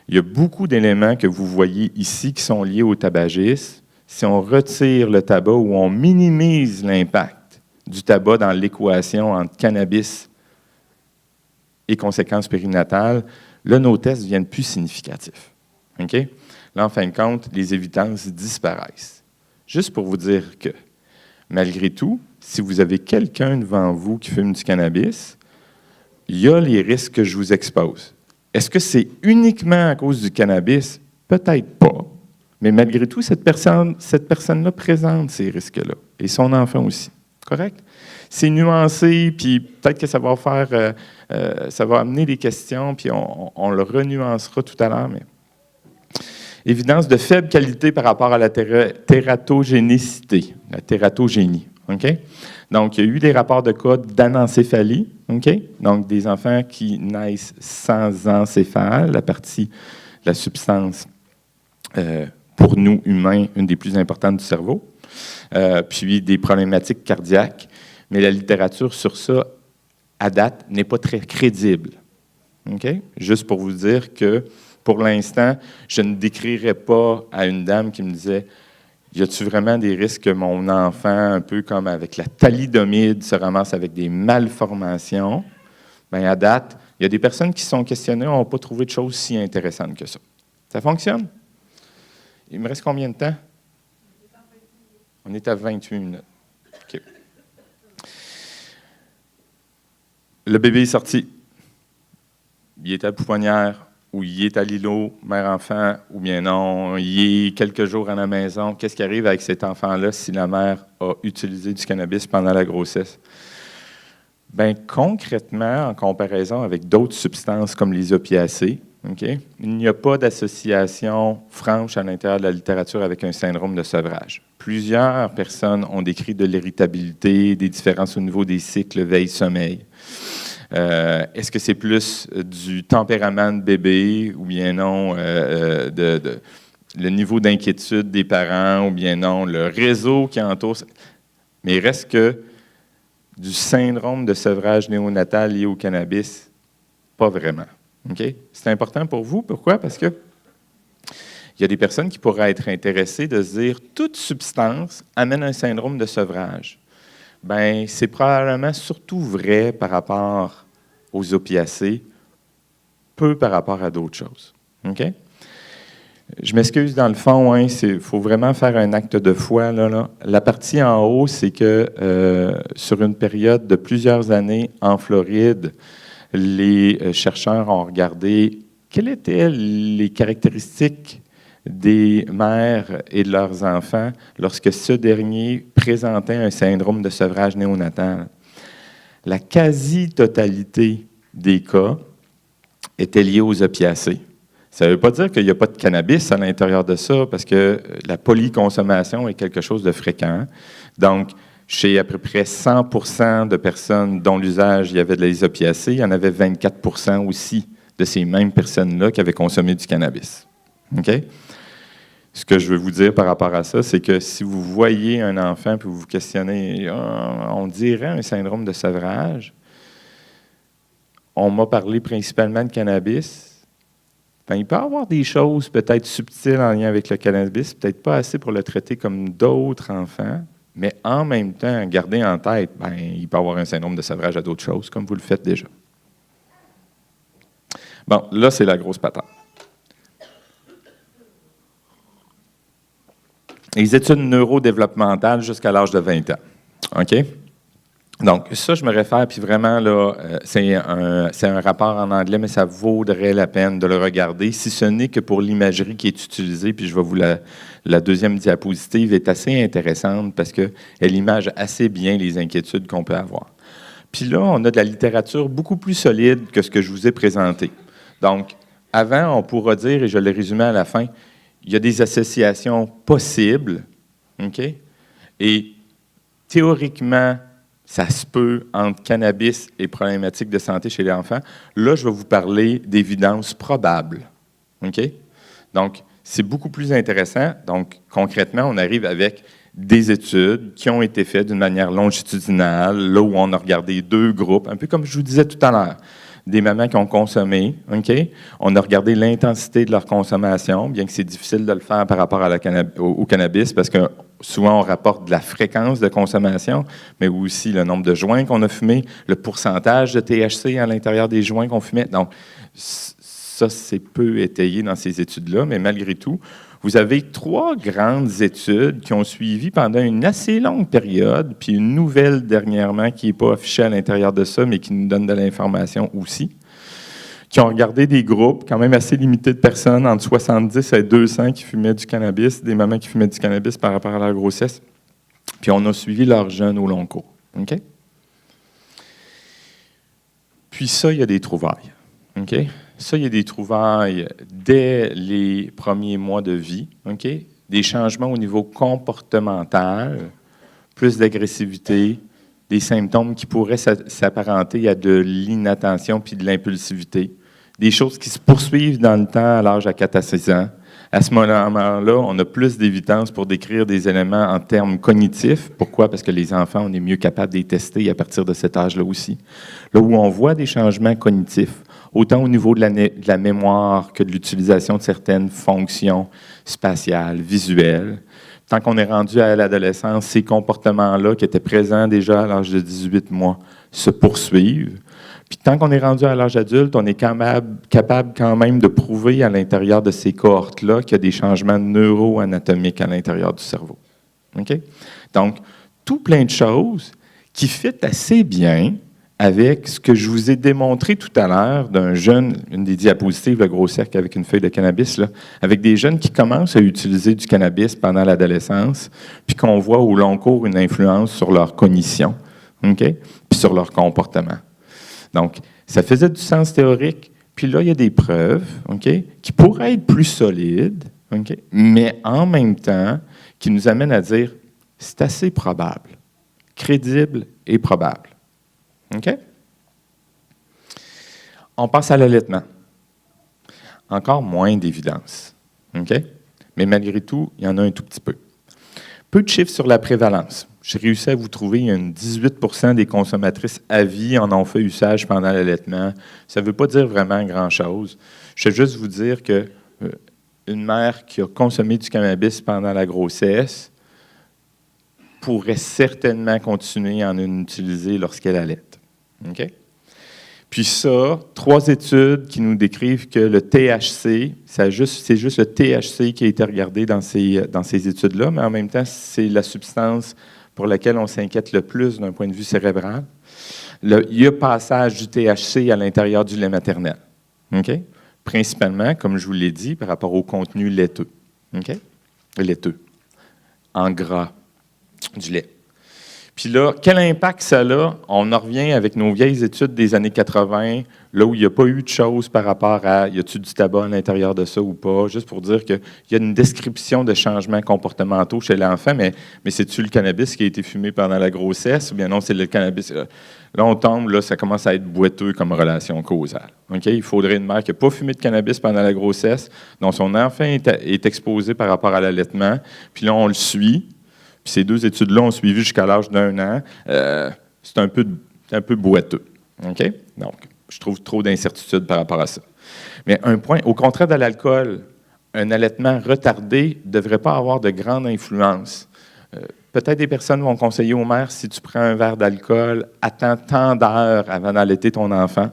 y a beaucoup d'éléments que vous voyez ici qui sont liés au tabagisme. Si on retire le tabac ou on minimise l'impact du tabac dans l'équation entre cannabis et conséquences périnatales, là, nos tests deviennent plus significatifs. Okay? Là, en fin de compte, les évidences disparaissent. Juste pour vous dire que, malgré tout, si vous avez quelqu'un devant vous qui fume du cannabis, il y a les risques que je vous expose. Est-ce que c'est uniquement à cause du cannabis? Peut-être pas. Mais malgré tout, cette personne-là présente ces risques-là. Et son enfant aussi. Correct? C'est nuancé, puis peut-être que ça va faire, ça va amener des questions, puis on le renuancera tout à l'heure. Mais évidence de faible qualité par rapport à la tératogénicité, la tératogénie. OK? Donc, il y a eu des rapports de cas d'anencéphalie, OK? Donc, des enfants qui naissent sans encéphale, la partie de la substance, pour nous, humains, une des plus importantes du cerveau, puis des problématiques cardiaques. Mais la littérature sur ça, à date, n'est pas très crédible. Okay? Juste pour vous dire que, pour l'instant, je ne décrirais pas à une dame qui me disait « Y a-t-il vraiment des risques que mon enfant, un peu comme avec la thalidomide, se ramasse avec des malformations? » Bien, à date, il y a des personnes qui se sont questionnées et n'ont pas trouvé de choses si intéressantes que ça. Ça fonctionne? Il me reste combien de temps? On est à 28 minutes. le bébé est sorti. Il est à la pouponnière, ou il est à l'îlot, mère-enfant, ou bien non, il est quelques jours à la maison. Qu'est-ce qui arrive avec cet enfant-là si la mère a utilisé du cannabis pendant la grossesse? Bien, concrètement, en comparaison avec d'autres substances comme les opiacés, okay, il n'y a pas d'association franche à l'intérieur de la littérature avec un syndrome de sevrage. Plusieurs personnes ont décrit de l'irritabilité, des différences au niveau des cycles veille-sommeil. Est-ce que c'est plus du tempérament de bébé ou bien non, le niveau d'inquiétude des parents ou bien non, le réseau qui entoure? Mais il reste que du syndrome de sevrage néonatal lié au cannabis, pas vraiment. Okay? C'est important pour vous. Pourquoi? Parce que il y a des personnes qui pourraient être intéressées de se dire toute substance amène un syndrome de sevrage. Bien, c'est probablement surtout vrai par rapport aux opiacés, peu par rapport à d'autres choses. Okay? Je m'excuse, dans le fond, il faut vraiment faire un acte de foi. Là. La partie en haut, c'est que sur une période de plusieurs années en Floride, les chercheurs ont regardé quelles étaient les caractéristiques des mères et de leurs enfants lorsque ce dernier présentait un syndrome de sevrage néonatal. La quasi-totalité des cas étaient liés aux opiacés. Ça ne veut pas dire qu'il n'y a pas de cannabis à l'intérieur de ça, parce que la polyconsommation est quelque chose de fréquent. Donc, chez à peu près 100% de personnes dont l'usage il y avait des opiacés, il y en avait 24% aussi de ces mêmes personnes-là qui avaient consommé du cannabis. OK? Ce que je veux vous dire par rapport à ça, c'est que si vous voyez un enfant et vous vous questionnez, on dirait un syndrome de sevrage, on m'a parlé principalement de cannabis. Enfin, il peut y avoir des choses peut-être subtiles en lien avec le cannabis, peut-être pas assez pour le traiter comme d'autres enfants, mais en même temps, gardez en tête, il peut y avoir un syndrome de sevrage à d'autres choses, comme vous le faites déjà. Bon, là, c'est la grosse patate. Les études neurodéveloppementales jusqu'à l'âge de 20 ans. OK? Donc, ça, je me réfère, puis vraiment, là, c'est un rapport en anglais, mais ça vaudrait la peine de le regarder, si ce n'est que pour l'imagerie qui est utilisée, puis je vais vous la deuxième diapositive est assez intéressante parce qu'elle image assez bien les inquiétudes qu'on peut avoir. Puis là, on a de la littérature beaucoup plus solide que ce que je vous ai présenté. Donc, avant, on pourra dire, et je l'ai résumé à la fin, il y a des associations possibles, OK? Et théoriquement, ça se peut entre cannabis et problématiques de santé chez les enfants. Là, je vais vous parler d'évidence probable, OK? Donc, c'est beaucoup plus intéressant. Donc, concrètement, on arrive avec des études qui ont été faites d'une manière longitudinale, là où on a regardé deux groupes, un peu comme je vous disais tout à l'heure. Des mamans qui ont consommé, OK? On a regardé l'intensité de leur consommation, bien que c'est difficile de le faire par rapport à au cannabis, parce que souvent on rapporte de la fréquence de consommation, mais aussi le nombre de joints qu'on a fumés, le pourcentage de THC à l'intérieur des joints qu'on fumait. Donc, ça, c'est peu étayé dans ces études-là, mais malgré tout, vous avez 3 grandes études qui ont suivi pendant une assez longue période, puis une nouvelle dernièrement qui n'est pas affichée à l'intérieur de ça, mais qui nous donne de l'information aussi, qui ont regardé des groupes quand même assez limités de personnes, entre 70 et 200 qui fumaient du cannabis, des mamans qui fumaient du cannabis par rapport à leur grossesse, puis on a suivi leurs jeunes au long cours. OK? Puis ça, il y a des trouvailles. OK? Ça, il y a des trouvailles dès les premiers mois de vie, OK? Des changements au niveau comportemental, plus d'agressivité, des symptômes qui pourraient s'apparenter à de l'inattention puis de l'impulsivité, des choses qui se poursuivent dans le temps à l'âge à 4 à 6 ans. À ce moment-là, on a plus d'évidence pour décrire des éléments en termes cognitifs. Pourquoi? Parce que les enfants, on est mieux capable de les tester à partir de cet âge-là aussi. Là où on voit des changements cognitifs, autant au niveau de la mémoire que de l'utilisation de certaines fonctions spatiales, visuelles. Tant qu'on est rendu à l'adolescence, ces comportements-là qui étaient présents déjà à l'âge de 18 mois se poursuivent. Puis tant qu'on est rendu à l'âge adulte, on est capable quand même de prouver à l'intérieur de ces cohortes-là qu'il y a des changements neuroanatomiques à l'intérieur du cerveau. OK? Donc, tout plein de choses qui fit assez bien avec ce que je vous ai démontré tout à l'heure d'un jeune, une des diapositives, le gros cercle avec une feuille de cannabis, là, avec des jeunes qui commencent à utiliser du cannabis pendant l'adolescence, puis qu'on voit au long cours une influence sur leur cognition, OK? Puis sur leur comportement. Donc, ça faisait du sens théorique, puis là, il y a des preuves, OK, qui pourraient être plus solides, OK, mais en même temps, qui nous amènent à dire, c'est assez probable, crédible et probable. OK? On passe à l'allaitement. Encore moins d'évidence. OK? Mais malgré tout, il y en a un tout petit peu. Peu de chiffres sur la prévalence. J'ai réussi à vous trouver, il y a 18 % des consommatrices à vie en ont fait usage pendant l'allaitement. Ça ne veut pas dire vraiment grand-chose. Je vais juste vous dire que une mère qui a consommé du cannabis pendant la grossesse pourrait certainement continuer à en utiliser lorsqu'elle allaite. OK? Puis ça, 3 études qui nous décrivent que le THC, c'est juste le THC qui a été regardé dans ces études-là, mais en même temps, c'est la substance pour laquelle on s'inquiète le plus d'un point de vue cérébral. Il y a passage du THC à l'intérieur du lait maternel. OK? Principalement, comme je vous l'ai dit, par rapport au contenu laiteux. OK? Laiteux. En gras du lait. Puis là, quel impact ça a? On en revient avec nos vieilles études des années 80, là où il n'y a pas eu de choses par rapport à y a-t-il du tabac à l'intérieur de ça ou pas, juste pour dire qu'il y a une description de changements comportementaux chez l'enfant, mais c'est-tu le cannabis qui a été fumé pendant la grossesse ou bien non, c'est le cannabis. Là, on tombe, là, ça commence à être boiteux comme relation causale. OK? Il faudrait une mère qui n'a pas fumé de cannabis pendant la grossesse, dont son enfant est exposé par rapport à l'allaitement, puis là, on le suit. Puis ces 2 études-là ont suivi jusqu'à l'âge d'1 an. C'est un peu boiteux. OK? Donc, je trouve trop d'incertitudes par rapport à ça. Mais un point, au contraire de l'alcool, un allaitement retardé ne devrait pas avoir de grande influence. Peut-être des personnes vont conseiller aux mères, si tu prends un verre d'alcool, attends tant d'heures avant d'allaiter ton enfant.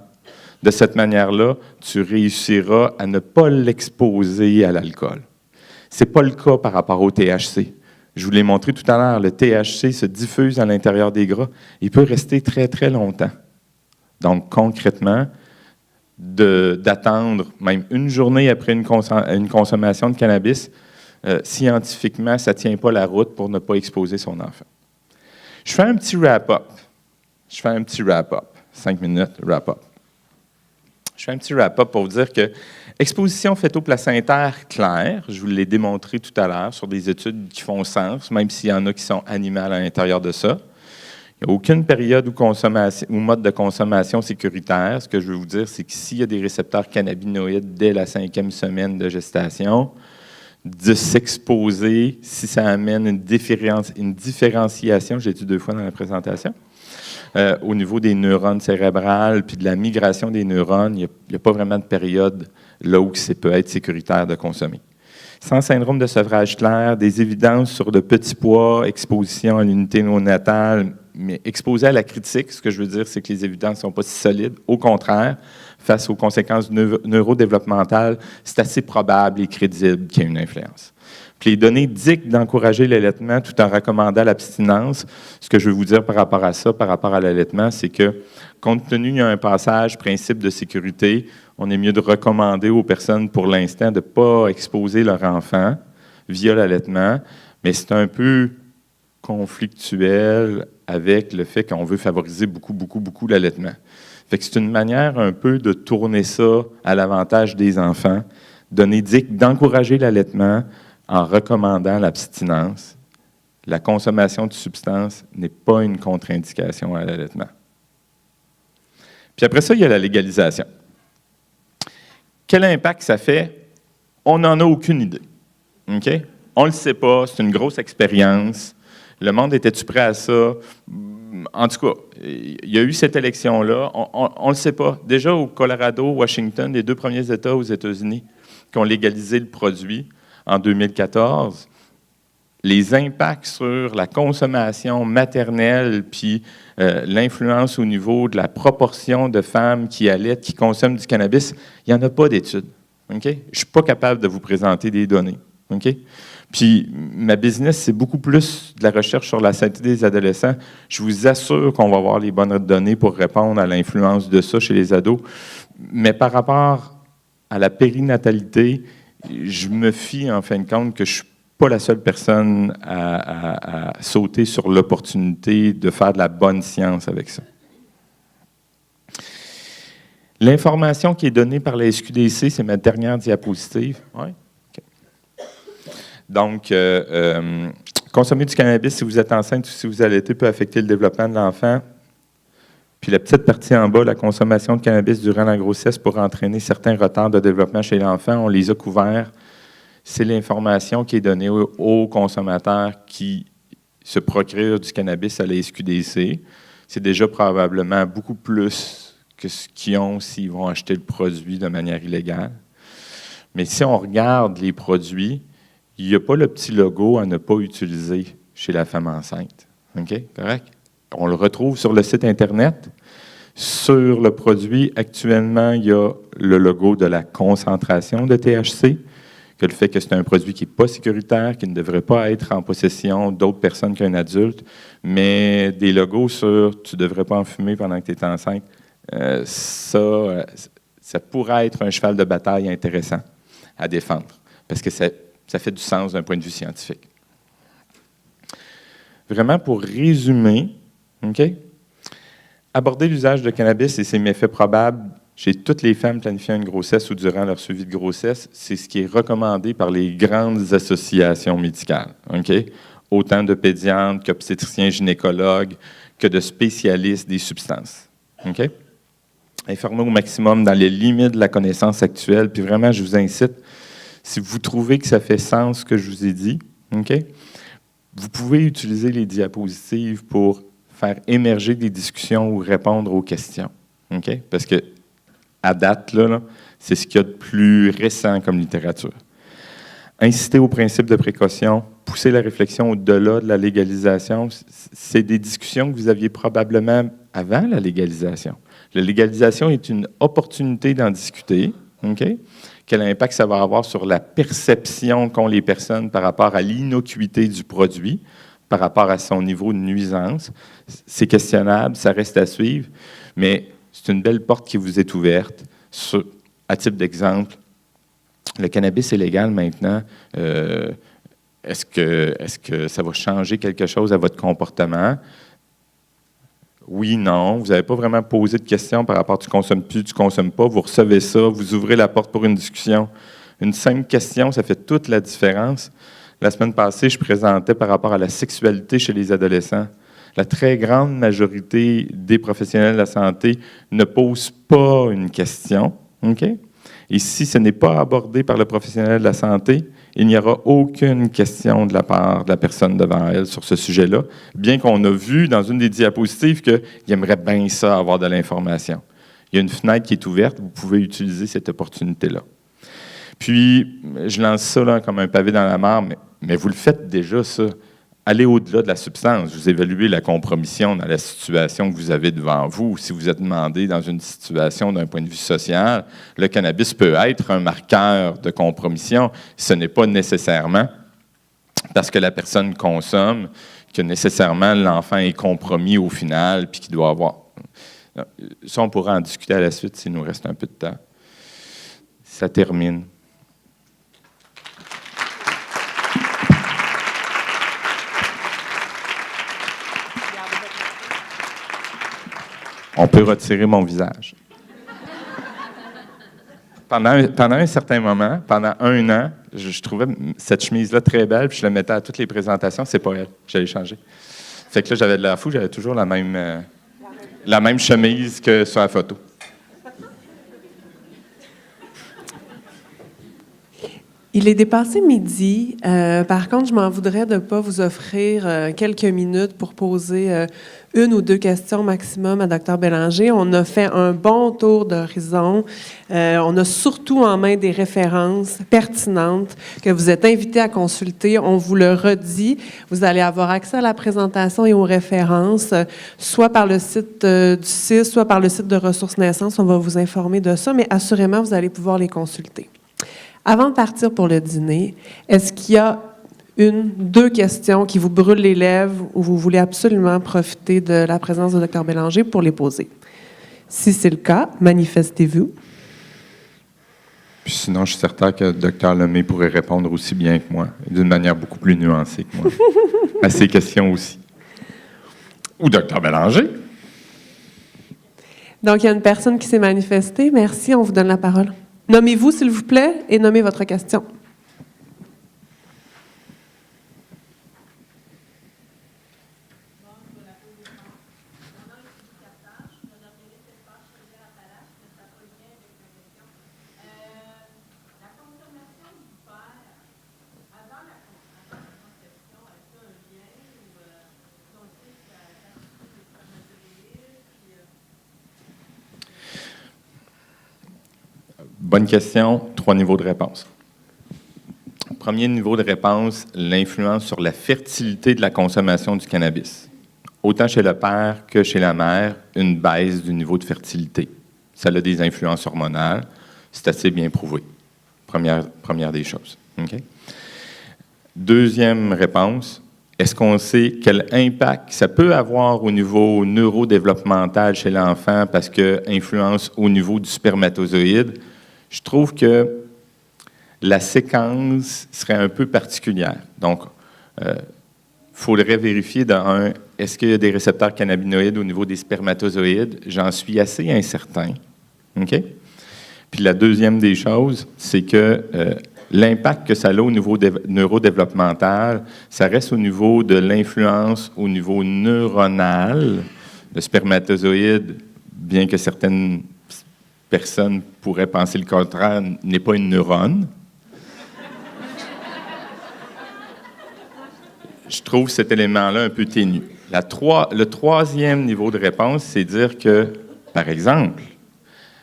De cette manière-là, tu réussiras à ne pas l'exposer à l'alcool. Ce n'est pas le cas par rapport au THC. Je vous l'ai montré tout à l'heure, le THC se diffuse à l'intérieur des gras. Il peut rester très, très longtemps. Donc, concrètement, d'attendre même une journée après une consommation de cannabis, scientifiquement, ça ne tient pas la route pour ne pas exposer son enfant. Je fais un petit wrap-up. 5 minutes, wrap-up. Je fais un petit wrap-up pour vous dire que exposition fœto-placentaire claire, je vous l'ai démontré tout à l'heure sur des études qui font sens, même s'il y en a qui sont animales à l'intérieur de ça. Il n'y a aucune période ou mode de consommation sécuritaire. Ce que je veux vous dire, c'est que s'il y a des récepteurs cannabinoïdes dès la 5e semaine de gestation, de s'exposer, si ça amène une différenciation, j'ai dit 2 fois dans la présentation, au niveau des neurones cérébrales puis de la migration des neurones, il n'y a pas vraiment de période là où ça peut être sécuritaire de consommer. Sans syndrome de sevrage clair, des évidences sur de petits poids, exposition à l'unité néonatale, mais exposé à la critique, ce que je veux dire, c'est que les évidences ne sont pas si solides. Au contraire, face aux conséquences neurodéveloppementales, c'est assez probable et crédible qu'il y ait une influence. Puis les données dictent d'encourager l'allaitement tout en recommandant l'abstinence. Ce que je veux vous dire par rapport à ça, par rapport à l'allaitement, c'est que, compte tenu qu'il y a un passage principe de sécurité, on est mieux de recommander aux personnes pour l'instant de ne pas exposer leur enfant via l'allaitement, mais c'est un peu conflictuel avec le fait qu'on veut favoriser beaucoup l'allaitement. Fait que c'est une manière un peu de tourner ça à l'avantage des enfants, d'encourager l'allaitement, en recommandant l'abstinence. La consommation de substances n'est pas une contre-indication à l'allaitement. Puis après ça, il y a la légalisation. Quel impact ça fait? On n'en a aucune idée. OK? On ne le sait pas, c'est une grosse expérience. Le monde était-tu prêt à ça? En tout cas, il y a eu cette élection-là. On ne le sait pas. Déjà au Colorado, Washington, les 2 premiers États aux États-Unis qui ont légalisé le produit, en 2014, les impacts sur la consommation maternelle puis l'influence au niveau de la proportion de femmes qui allaitent, qui consomment du cannabis, il n'y en a pas d'études. Okay? Je ne suis pas capable de vous présenter des données. Okay? Puis ma business, c'est beaucoup plus de la recherche sur la santé des adolescents. Je vous assure qu'on va avoir les bonnes données pour répondre à l'influence de ça chez les ados. Mais par rapport à la périnatalité, je me fie en fin de compte que je ne suis pas la seule personne à sauter sur l'opportunité de faire de la bonne science avec ça. L'information qui est donnée par la SQDC, c'est ma dernière diapositive. Ouais. Okay. Donc, consommer du cannabis si vous êtes enceinte ou si vous allaitez peut affecter le développement de l'enfant. Puis la petite partie en bas, la consommation de cannabis durant la grossesse pour entraîner certains retards de développement chez l'enfant, on les a couverts. C'est l'information qui est donnée aux consommateurs qui se procurent du cannabis à la SQDC. C'est déjà probablement beaucoup plus que ce qu'ils ont s'ils vont acheter le produit de manière illégale. Mais si on regarde les produits, il n'y a pas le petit logo à ne pas utiliser chez la femme enceinte. OK? Correct? On le retrouve sur le site Internet. Sur le produit, actuellement, il y a le logo de la concentration de THC, que le fait que c'est un produit qui n'est pas sécuritaire, qui ne devrait pas être en possession d'autres personnes qu'un adulte, mais des logos sur « tu ne devrais pas en fumer pendant que tu es enceinte », ça pourrait être un cheval de bataille intéressant à défendre, parce que ça fait du sens d'un point de vue scientifique. Vraiment, pour résumer, OK, aborder l'usage de cannabis et ses méfaits probables chez toutes les femmes planifiant une grossesse ou durant leur suivi de grossesse, c'est ce qui est recommandé par les grandes associations médicales, OK? Autant de pédiatres qu'obstétriciens gynécologues, que de spécialistes des substances, OK? Informez au maximum dans les limites de la connaissance actuelle. Puis vraiment, je vous incite, si vous trouvez que ça fait sens ce que je vous ai dit, OK, vous pouvez utiliser les diapositives pour faire émerger des discussions ou répondre aux questions. OK? Parce que, à date, là, c'est ce qu'il y a de plus récent comme littérature. Inciter au principe de précaution, pousser la réflexion au-delà de la légalisation, c'est des discussions que vous aviez probablement avant la légalisation. La légalisation est une opportunité d'en discuter. OK? Quel impact ça va avoir sur la perception qu'ont les personnes par rapport à l'innocuité du produit, par rapport à son niveau de nuisance. C'est questionnable, ça reste à suivre, mais c'est une belle porte qui vous est ouverte. À titre d'exemple, le cannabis est légal maintenant. Est-ce que ça va changer quelque chose à votre comportement? Oui, non. Vous n'avez pas vraiment posé de questions par rapport à tu consommes plus, tu consommes pas. Vous recevez ça, vous ouvrez la porte pour une discussion. Une simple question, ça fait toute la différence. La semaine passée, je présentais par rapport à la sexualité chez les adolescents. La très grande majorité des professionnels de la santé ne posent pas une question. OK? Et si ce n'est pas abordé par le professionnel de la santé, il n'y aura aucune question de la part de la personne devant elle sur ce sujet-là, bien qu'on a vu dans une des diapositives qu'il aimerait bien ça avoir de l'information. Il y a une fenêtre qui est ouverte, vous pouvez utiliser cette opportunité-là. Puis, je lance ça là, comme un pavé dans la mare, mais vous le faites déjà, ça. Allez au-delà de la substance. Vous évaluez la compromission dans la situation que vous avez devant vous. Si vous êtes demandé dans une situation d'un point de vue social, le cannabis peut être un marqueur de compromission. Ce n'est pas nécessairement parce que la personne consomme que nécessairement l'enfant est compromis au final puis qu'il doit avoir... Ça, on pourra en discuter à la suite s'il nous reste un peu de temps. Ça termine. On peut retirer mon visage. Pendant un certain moment, pendant 1 an, je trouvais cette chemise-là très belle, puis je la mettais à toutes les présentations. C'est pas elle. J'allais changer. Fait que là, j'avais de l'air fou, j'avais toujours la même chemise que sur la photo. Il est dépassé midi. Par contre, je m'en voudrais de ne pas vous offrir quelques minutes pour poser 1 ou 2 questions maximum à Dr Bélanger. On a fait un bon tour d'horizon. On a surtout en main des références pertinentes que vous êtes invités à consulter. On vous le redit. Vous allez avoir accès à la présentation et aux références, soit par le site du CIS, soit par le site de Ressources Naissance. On va vous informer de ça, mais assurément, vous allez pouvoir les consulter. Avant de partir pour le dîner, est-ce qu'il y a deux questions qui vous brûlent les lèvres ou vous voulez absolument profiter de la présence de Dr. Bélanger pour les poser. Si c'est le cas, manifestez-vous. Puis sinon, je suis certain que Dr. Lemay pourrait répondre aussi bien que moi, d'une manière beaucoup plus nuancée que moi, à ces questions aussi. Ou Dr. Bélanger. Donc, il y a une personne qui s'est manifestée. Merci, on vous donne la parole. Nommez-vous, s'il vous plaît, et nommez votre question. Bonne question, 3 niveaux de réponse. Premier niveau de réponse, l'influence sur la fertilité de la consommation du cannabis. Autant chez le père que chez la mère, une baisse du niveau de fertilité. Ça a des influences hormonales, c'est assez bien prouvé. Première des choses. Okay? Deuxième réponse, est-ce qu'on sait quel impact ça peut avoir au niveau neurodéveloppemental chez l'enfant parce que influence au niveau du spermatozoïde? Je trouve que la séquence serait un peu particulière. Donc, il faudrait vérifier est-ce qu'il y a des récepteurs cannabinoïdes au niveau des spermatozoïdes? J'en suis assez incertain. OK? Puis la deuxième des choses, c'est que l'impact que ça a au niveau neurodéveloppemental, ça reste au niveau de l'influence au niveau neuronal. Le spermatozoïde, bien que certaines personne pourrait penser le contraire, n'est pas une neurone. Je trouve cet élément-là un peu ténu. Le troisième niveau de réponse, c'est dire que, par exemple,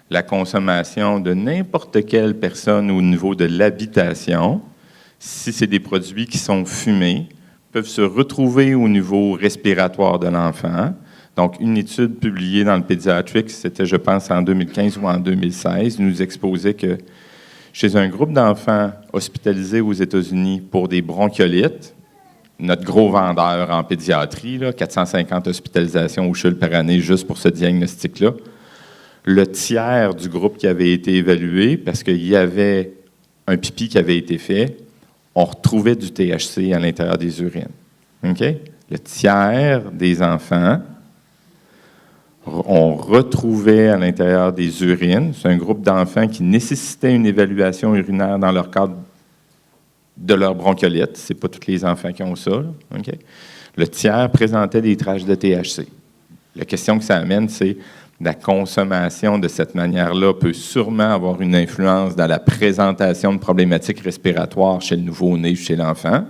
la consommation de n'importe quelle personne au niveau de l'habitation, si c'est des produits qui sont fumés, peuvent se retrouver au niveau respiratoire de l'enfant. Donc, une étude publiée dans le Pediatrics, c'était, je pense, en 2015 ou en 2016, nous exposait que chez un groupe d'enfants hospitalisés aux États-Unis pour des bronchiolites, notre gros vendeur en pédiatrie, là, 450 hospitalisations au CHUL par année juste pour ce diagnostic-là, le tiers du groupe qui avait été évalué, parce qu'il y avait un pipi qui avait été fait, on retrouvait du THC à l'intérieur des urines. Okay? Le tiers des enfants, on retrouvait à l'intérieur des urines, c'est un groupe d'enfants qui nécessitait une évaluation urinaire dans leur cadre de leur bronchiolite. Ce n'est pas tous les enfants qui ont ça. Là. Okay? Le tiers présentait des traces de THC. La question que ça amène, c'est la consommation de cette manière-là peut sûrement avoir une influence dans la présentation de problématiques respiratoires chez le nouveau-né, chez l'enfant.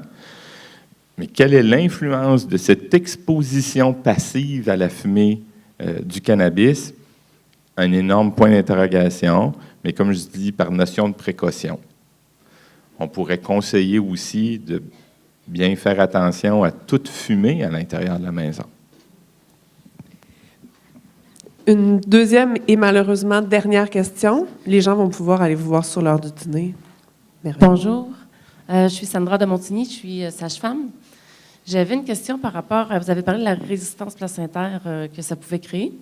Mais quelle est l'influence de cette exposition passive à la fumée du cannabis? Un énorme point d'interrogation, mais comme je dis, par notion de précaution. On pourrait conseiller aussi de bien faire attention à toute fumée à l'intérieur de la maison. Une deuxième et malheureusement dernière question. Les gens vont pouvoir aller vous voir sur l'heure du dîner. Merveilleux. Bonjour, je suis Sandra de Montigny, je suis sage-femme. J'avais une question par rapport à, vous avez parlé de la résistance placentaire que ça pouvait créer.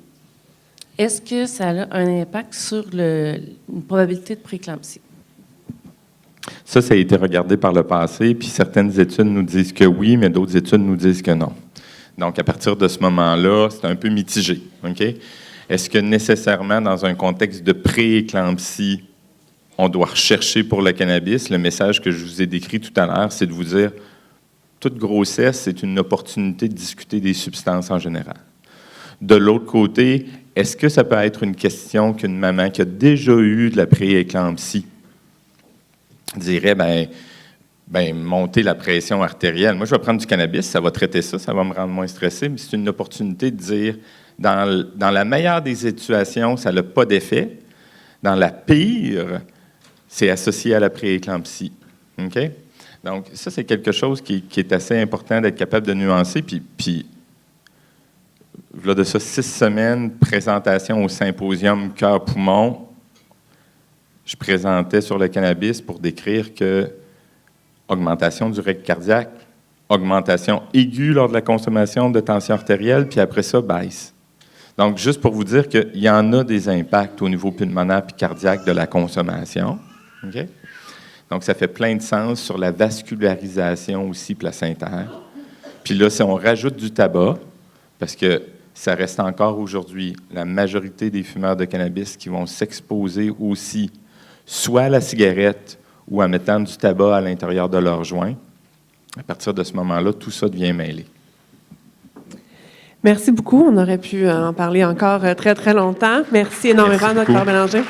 Est-ce que ça a un impact sur une probabilité de prééclampsie? Ça a été regardé par le passé, puis certaines études nous disent que oui, mais d'autres études nous disent que non. Donc, à partir de ce moment-là, c'est un peu mitigé. Okay? Est-ce que nécessairement, dans un contexte de prééclampsie, on doit rechercher pour le cannabis? Le message que je vous ai décrit tout à l'heure, c'est de vous dire toute grossesse, c'est une opportunité de discuter des substances en général. De l'autre côté, est-ce que ça peut être une question qu'une maman qui a déjà eu de la prééclampsie dirait, monter la pression artérielle. Moi, je vais prendre du cannabis, ça va traiter ça, ça va me rendre moins stressé, mais c'est une opportunité de dire, dans la meilleure des situations, ça n'a pas d'effet. Dans la pire, c'est associé à la prééclampsie. OK? Donc, ça, c'est quelque chose qui est assez important d'être capable de nuancer. Puis là, de ça, 6 semaines, présentation au symposium Cœur-Poumon, je présentais sur le cannabis pour décrire que augmentation du rythme cardiaque, augmentation aiguë lors de la consommation de tension artérielle, puis après ça, baisse. Donc, juste pour vous dire qu'il y en a des impacts au niveau pulmonaire et cardiaque de la consommation. Okay? Donc, ça fait plein de sens sur la vascularisation aussi placentaire. Puis là, si on rajoute du tabac, parce que ça reste encore aujourd'hui la majorité des fumeurs de cannabis qui vont s'exposer aussi soit à la cigarette ou en mettant du tabac à l'intérieur de leurs joints, à partir de ce moment-là, tout ça devient mêlé. Merci beaucoup. On aurait pu en parler encore très, très longtemps. Merci énormément, Dr. Bélanger.